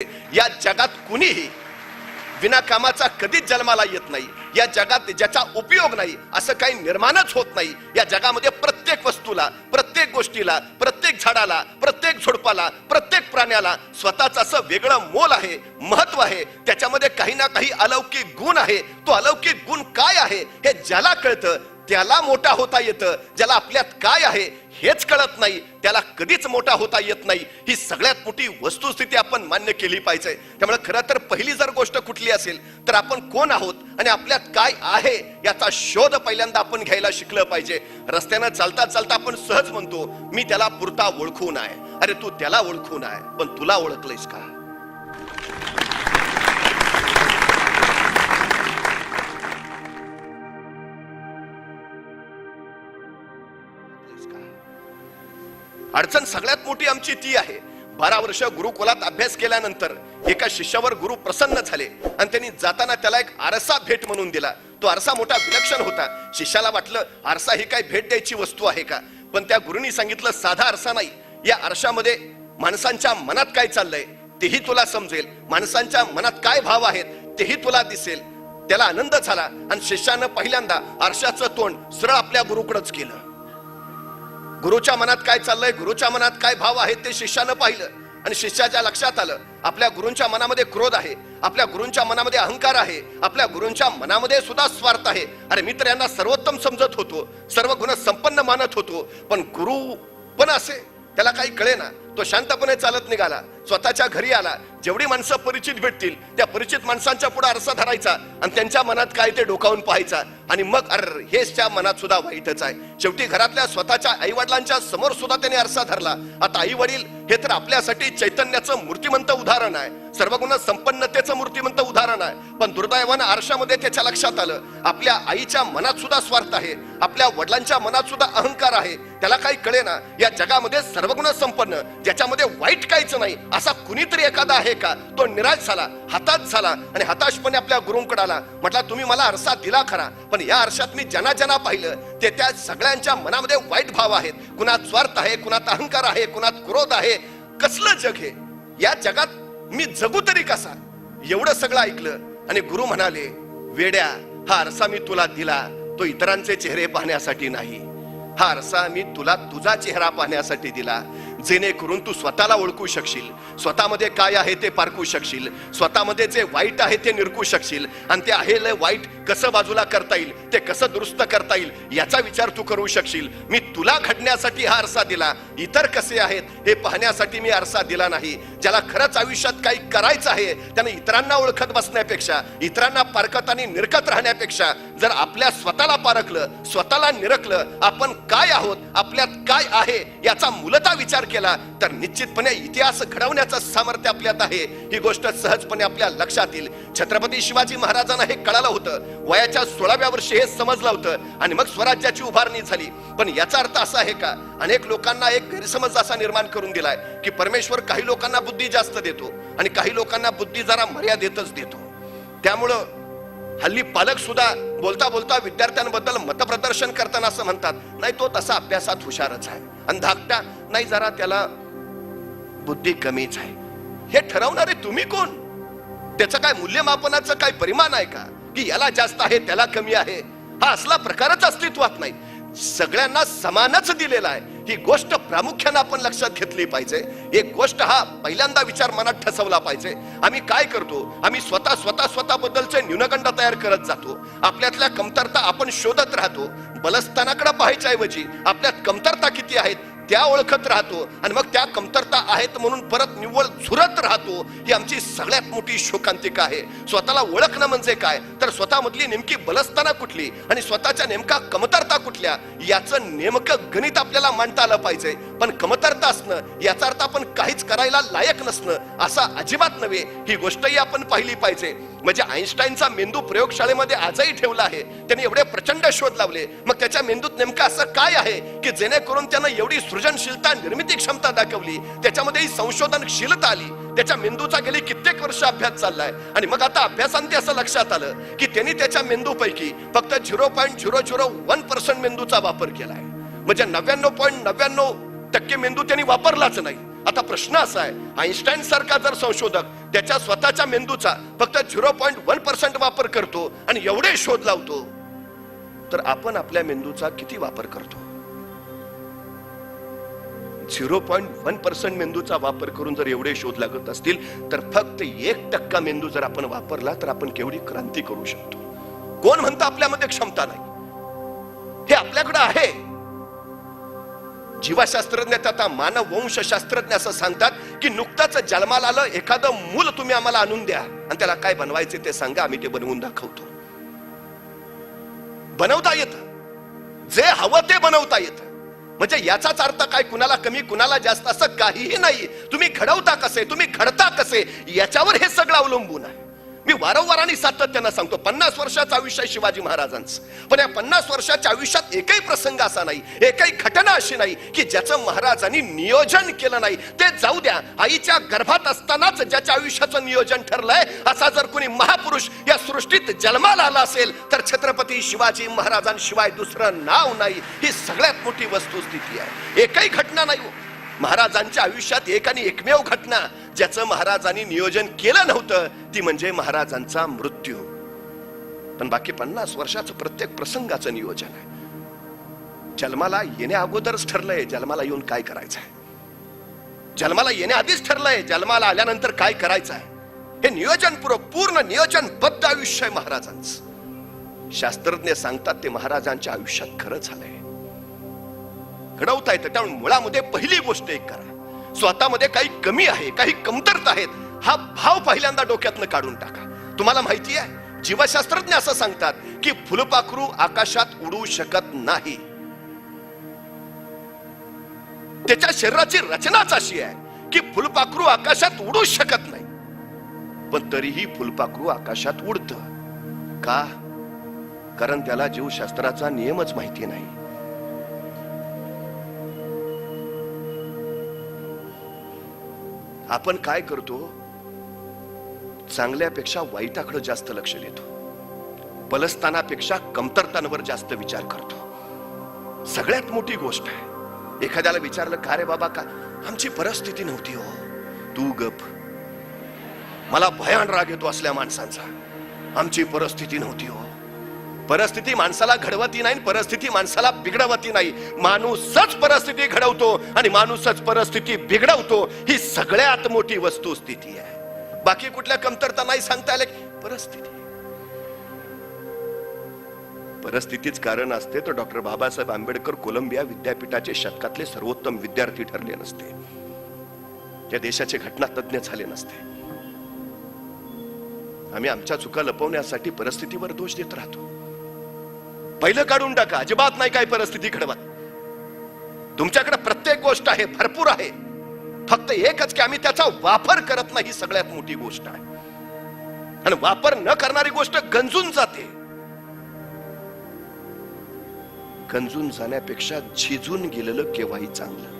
या जगात कुणीही विनाकामाचा कधीच जन्माला येत नाही. या जगात ज्याचा उपयोग नाही असं काही निर्माणच होत नाही. या जगामध्ये प्रत्येक वस्तूला, प्रत्येक गोष्टीला, प्रत्येक झाडाला, प्रत्येक झुडपाला, प्रत्येक प्राण्याला स्वतःच असं वेगळं मोल आहे, महत्व आहे. त्याच्यामध्ये काही ना काही अलौकिक गुण आहे. तो अलौकिक गुण काय आहे हे ज्याला कळतं त्याला मोठा होता येतं. ज्याला आपल्यात काय आहे हेच कळत नाही त्याला कधीच मोठा होता येत नाही. ही सगळ्यात मोठी वस्तुस्थिती आपण मान्य केली पाहिजे. त्यामुळे खरं तर पहिली जर गोष्ट कुठली असेल तर आपण कोण आहोत आणि आपल्यात काय आहे याचा शोध पहिल्यांदा आपण घ्यायला शिकलं पाहिजे. रस्त्यानं चालता चालता आपण सहज म्हणतो मी त्याला पुरता ओळखून आहे. अरे तू त्याला ओळखून आहे पण तुला ओळखलंयस का? अडचण सगळ्यात मोठी आमची ती आहे. 12 वर्ष गुरुकुलात अभ्यास केल्यानंतर एका शिष्यावर गुरु प्रसन्न झाले आणि त्यांनी जाताना त्याला एक आरसा भेट म्हणून दिला. तो आरसा मोठा विलक्षण होता. शिष्याला वाटलं आरसा ही काय भेट द्यायची वस्तू आहे का? पण त्या गुरुनी सांगितलं साधा आरसा नाही, या आरशामध्ये माणसांच्या मनात काय चाललंय तेही तुला समजेल, माणसांच्या मनात काय भाव आहेत तेही तुला दिसेल. त्याला आनंद झाला आणि शिष्यानं पहिल्यांदा आरशाचं तोंड सरळ आपल्या गुरुकडेच केलं. गुरुच्या मनात काय चाललंय, गुरुच्या मनात काय भाव आहेत ते शिष्यानं पाहिलं आणि शिष्याच्या लक्षात आलं आपल्या गुरूंच्या मनामध्ये क्रोध आहे, आपल्या गुरूंच्या मनामध्ये अहंकार आहे, आपल्या गुरूंच्या मनामध्ये सुद्धा स्वार्थ आहे. अरे मी तर यांना सर्वोत्तम समजत होतो, सर्व गुण संपन्न मानत होतो, पण गुरु पण असे त्याला काही कळेना. तो शांतपणे चालत निघाला, स्वतःच्या घरी आला. जेवढी माणसं परिचित भेटतील त्या परिचित माणसांच्या पुढे आरसा धरायचा आणि त्यांच्या मनात काय ते डोकावून पाहायचा आणि मग अरे हेच त्या मनात सुद्धा वाईटच आहे. शेवटी घरातल्या स्वतःच्या आई वडिलांच्या समोर सुद्धा त्याने आरसा धरला. आता आई वडील हे तर आपल्यासाठी चैतन्याचं मूर्तिमंत उदाहरण आहे, सर्वगुण संपन्नतेचं मूर्तिमंत उदाहरण आहे. पण दुर्दैवानं आरशामध्ये त्याच्या लक्षात आलं आपल्या आईच्या मनात सुद्धा स्वार्थ आहे, आपल्या वडिलांच्या मनात सुद्धा अहंकार आहे. त्याला काही कळेना या जगामध्ये सर्वगुण संपन्न ज्याच्यामध्ये वाईट काहीच नाही असा कुणीतरी एखादा आहे का? तो निराश झाला, हताश झाला आणि हताशपणे आपल्या गुरूंकडे आला. म्हटला तुम्ही मला आरसा दिला खरा, पण या आरशात मी ज्यांना ज्यांना पाहिलं ते त्या सगळ्यांच्या मनामध्ये वाईट भाव आहेत. कुणात स्वार्थ आहे, कुणात अहंकार आहे, कुणात क्रोध आहे. कसलं जग हे? या जगात मी जगू तरी कसा? एवढं सगळं ऐकलं आणि गुरु म्हणाले वेड्या, हा आरसा मी तुला दिला तो इतरांचे चेहरे पाहण्यासाठी नाही, हा आरसा मी तुला तुझा चेहरा पाहण्यासाठी दिला, जेणेकरून तू स्वतःला ओळखू शकशील, स्वतःमध्ये काय आहे ते पारखू शकशील, स्वतःमध्ये जे वाईट आहे ते निरखू शकशील आणि ते आहे वाईट कसं बाजूला करता येईल, ते कसं दुरुस्त करता येईल याचा विचार तू करू शकशील. मी तुला घडण्यासाठी हा आरसा दिला, इतर कसे आहेत हे पाहण्यासाठी मी आरसा दिला नाही. ज्याला खरंच आयुष्यात काही करायचं आहे त्याने इतरांना ओळखत बसण्यापेक्षा, इतरांना पारखत आणि निरखत राहण्यापेक्षा जर आपल्या स्वतःला पारखलं, स्वतःला निरखलं, आपण काय आहोत, आपल्यात काय आहे याचा मूलतः विचार केला तर निश्चितपणे इतिहास घडवण्याचं सामर्थ्य आपल्यात आहे. ही गोष्ट सहजपणे आपल्या लक्षात येईल. छत्रपती शिवाजी महाराजांना हे कळालं होतं, वयाच्या 16व्या वर्षी हे समजलं होतं आणि मग स्वराज्याची उभारणी झाली. पण याचा अर्थ असा आहे का? अनेक लोकांना एक गैरसमज असा निर्माण करून दिलाय की परमेश्वर काही लोकांना बुद्धी जास्त देतो आणि काही लोकांना बुद्धी जरा मर्यादेतच देतो. त्यामुळं हल्ली पालक सुद्धा बोलता बोलता विद्यार्थ्यांबद्दल मतप्रदर्शन करताना असं म्हणतात नाही तो तसा अभ्यासात हुशारच आहे आणि धाकटा नाही जरा त्याला बुद्धी कमीच आहे. हे ठरवणारे तुम्ही कोण? त्याचं काय मूल्यमापनाचं काय परिमाण आहे का की याला जास्त आहे त्याला कमी आहे? हा असला प्रकारच अस्तित्वात नाही. सगळ्यांना समानच दिलेला आहे. ही गोष्ट प्रामुख्याने आपण लक्षात घेतली पाहिजे. एक गोष्ट हा पहिल्यांदा विचार मनात ठसवला पाहिजे. आम्ही काय करतो? आम्ही स्वतःबद्दलचे न्यूनगंड तयार करत जातो. आपल्यातल्या कमतरता आपण शोधत राहतो. बलस्थानाकडे पाहायच्या ऐवजी आपल्यात कमतरता किती आहेत त्या ओळखत राहतो आणि मग त्या कमतरता आहेत म्हणून परत निव्वळ झुरत राहतो. ही आमची सगळ्यात मोठी शोकांतिका आहे. स्वतःला ओळखणं म्हणजे काय तर स्वतःमधली नेमकी बलस्थाना कुठली आणि स्वतःच्या नेमका कमतरता कुठल्या याचं नेमकं गणित आपल्याला मांडता आलं पाहिजे. पण कमतरता असणं याचा अर्थ आपण काहीच करायला लायक नसणं असा अजिबात नव्हे. ही गोष्टही आपण पाहिली पाहिजे. म्हणजे आईन्स्टाईनचा मेंदू प्रयोगशाळेमध्ये आजही ठेवला आहे. त्याने एवढे प्रचंड शोध लावले, मग त्याच्या मेंदूत नेमकं असं काय आहे की जेणेकरून त्यानं एवढी सृजनशीलता, निर्मिती क्षमता दाखवली, त्याच्यामध्ये संशोधनशीलता आली. त्याच्या मेंदूचा गेली कित्येक वर्ष अभ्यास चाललाय आणि मग आता अभ्यासांती असं लक्षात आलं की त्यांनी त्याच्या मेंदूपैकी फक्त 0.001% मेंदूचा वापर केलाय. म्हणजे 99.99% मेंदू त्यांनी वापरलाच नाही. आता प्रश्न असा आहे, आईन्स्टाईन सारखा जर संशोधक त्याच्या स्वतःच्या मेंदूचा फक्त 0.1% वापर करतो आणि एवढे शोध लावतो, तर आपण आपल्या मेंदूचा किती वापर करतो? 0.1% मेंदूचा वापर करून जर एवढे शोध लागत असतील, तर फक्त 1% मेंदू जर आपण वापरला तर आपण केवढी क्रांती करू शकतो. कोण म्हणतं आपल्यामध्ये क्षमता नाही? हे आपल्याकडे आहे. जीवशास्त्रज्ञ तथा मानव वंशशास्त्रज्ञ असं सांगतात की नुकताच जन्माला आलं एखादं मूल तुम्ही आम्हाला आणून द्या आणि त्याला काय बनवायचे ते सांगा, आम्ही ते बनवून दाखवतो. बनवता येतं, जे हवं ते बनवता येतं. म्हणजे याचाच अर्थ काय कुणाला कमी कुणाला जास्त असं काहीही नाही. तुम्ही घडवता कसे, तुम्ही घडता कसे, याच्यावर हे सगळं अवलंबून आहे. मी वारंवार आणि सातत्यानं सांगतो, 50 वर्षाचं आयुष्य आहे शिवाजी महाराजांचं, पण या 50 वर्षाच्या आयुष्यात एकही प्रसंग असा नाही, एकही घटना अशी नाही की ज्याचं महाराजांनी नियोजन केलं नाही. ते जाऊ द्या, आईच्या गर्भात असतानाच ज्याच्या आयुष्याचं नियोजन ठरलंय असा जर कोणी महापुरुष या सृष्टीत जन्माला आला असेल तर छत्रपती शिवाजी महाराजांशिवाय दुसरं नाव नाही. ही सगळ्यात मोठी वस्तुस्थिती आहे. एकही घटना नाही महाराजांच्या आयुष्यात, एक आणि एकमेव घटना ज्याचं महाराजांनी नियोजन केलं नव्हतं ती म्हणजे महाराजांचा मृत्यू. पण बाकी 50 वर्षाचं प्रत्येक प्रसंगाचं नियोजन आहे. जन्माला येण्या अगोदरच ठरलंय जन्माला येऊन काय करायचंय, जन्माला येण्याआधीच ठरलंय जन्माला आल्यानंतर काय करायचंय. हे नियोजन पूर्ण नियोजनबद्ध आयुष्य आहे महाराजांचं. शास्त्रज्ञ सांगतात ते महाराजांच्या आयुष्यात खरं झालंय, घडवता येतं. त्यामुळे मुळामध्ये पहिली गोष्ट एक करा, स्वतःमध्ये काही कमी आहे, काही कमतरता आहेत, हा भाव पहिल्यांदा डोक्यातनं काढून टाका. तुम्हाला माहिती आहे जीवशास्त्रज्ञ असं सांगतात की फुलपाखरू आकाशात उडू शकत नाही. त्याच्या शरीराची रचनाच अशी आहे की फुलपाखरू आकाशात उडू शकत नाही, पण तरीही फुलपाखरू आकाशात उडतं. का? कारण त्याला जीवशास्त्राचा नियमच माहिती नाही. आपण काय करतो, चांगल्यापेक्षा वाईटाकडे जास्त लक्ष देतो, बलस्थानापेक्षा कमतरतांवर जास्त विचार करतो. सगळ्यात मोठी गोष्ट आहे, एखाद्याला विचारलं का रे बाबा का आमची परिस्थिती नव्हती हो, तू गप. मला भयान राग येतो असल्या माणसांचा. आमची परिस्थिती नव्हती हो. परिस्थिती माणसाला घडवती नाही, परिस्थिती माणसाला बिघडवती नाही. माणूसच परिस्थिती घडवतो आणि माणूसच परिस्थिती बिघडवतो. ही सगळ्यात मोठी वस्तुस्थिती आहे. बाकी कुठल्या कमतरता नाही सांगता आले. परिस्थितीच कारण असते तर डॉक्टर बाबासाहेब आंबेडकर कोलंबिया विद्यापीठाचे शतकातले सर्वोत्तम विद्यार्थी ठरले नसते, त्या देशाचे घटना तज्ञ झाले नसते. आम्ही आमच्या चुका लपवण्यासाठी परिस्थितीवर दोष देत राहतो. पहिलं काढून टाका, अजिबात नाही काय परिस्थिती घडवत. तुमच्याकडे प्रत्येक गोष्ट आहे, भरपूर आहे, फक्त एकच की आम्ही त्याचा वापर करत नाही. सगळ्यात मोठी गोष्ट आहे. आणि वापर न करणारी गोष्ट गंजून जाते. गंजून जाण्यापेक्षा झिजून गेलेलं केव्हाही चांगलं.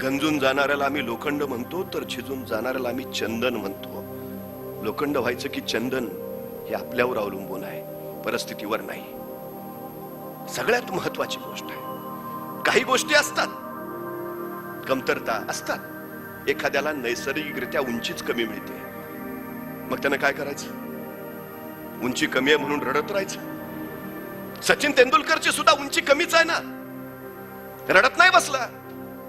गंजून जाणाऱ्याला आम्ही लोखंड म्हणतो, तर झिजून जाणाऱ्याला आम्ही चंदन म्हणतो. लोखंड व्हायचं की चंदन हे आपल्यावर अवलंबून आहे, परिस्थितीवर नाही. सगळ्यात महत्वाची गोष्ट आहे. काही गोष्टी असतात, कमतरता असतात. एखाद्याला नैसर्गिकरित्या उंचीच कमी मिळते, मग त्यानं काय करायचं? उंची कमी आहे म्हणून रडत राहायचं? सचिन तेंडुलकरची सुद्धा उंची कमीच आहे ना, रडत नाही बसला.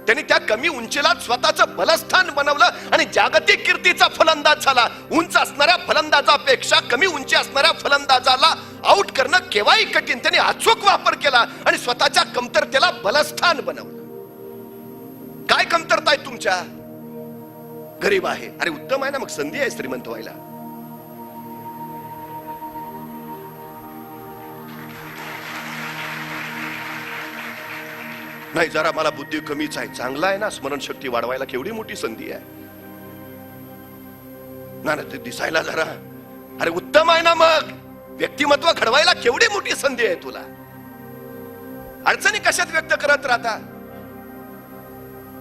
त्यांनी त्या कमी उंचीला स्वतःचं बलस्थान बनवलं आणि जागतिक कीर्तीचा फलंदाज झाला. उंच असणाऱ्या फलंदाजापेक्षा कमी उंची असणाऱ्या फलंदाजाला आउट करणं केव्हाही कठीण. त्यांनी अचूक वापर केला आणि स्वतःच्या कमतरतेला बलस्थान बनवलं. काय कमतरता आहे तुमच्या? गरीब आहे, अरे उत्तम आहे ना, मग संधी आहे श्रीमंत व्हायला. नाही जरा मला बुद्धी कमीच आहे, चांगला आहे ना, स्मरणशक्ती वाढवायला केवढी मोठी संधी आहे ना. ते दिसायला जरा, अरे उत्तम आहे ना, मग व्यक्तिमत्व घडवायला केवढी मोठी संधी आहे तुला. अडचणी कशात व्यक्त करत राहता?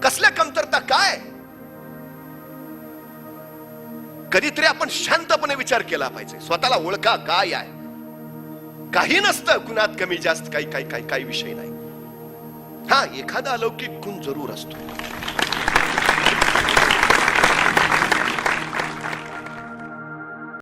कसल्या कमतरता काय? कधीतरी आपण शांतपणे विचार केला पाहिजे. स्वतःला ओळखा काय आहे. काही नसतं कुणात कमी जास्त, काही काही काही काही विषय नाही. हा एखादा अलौकिक गुण जरूर असतो.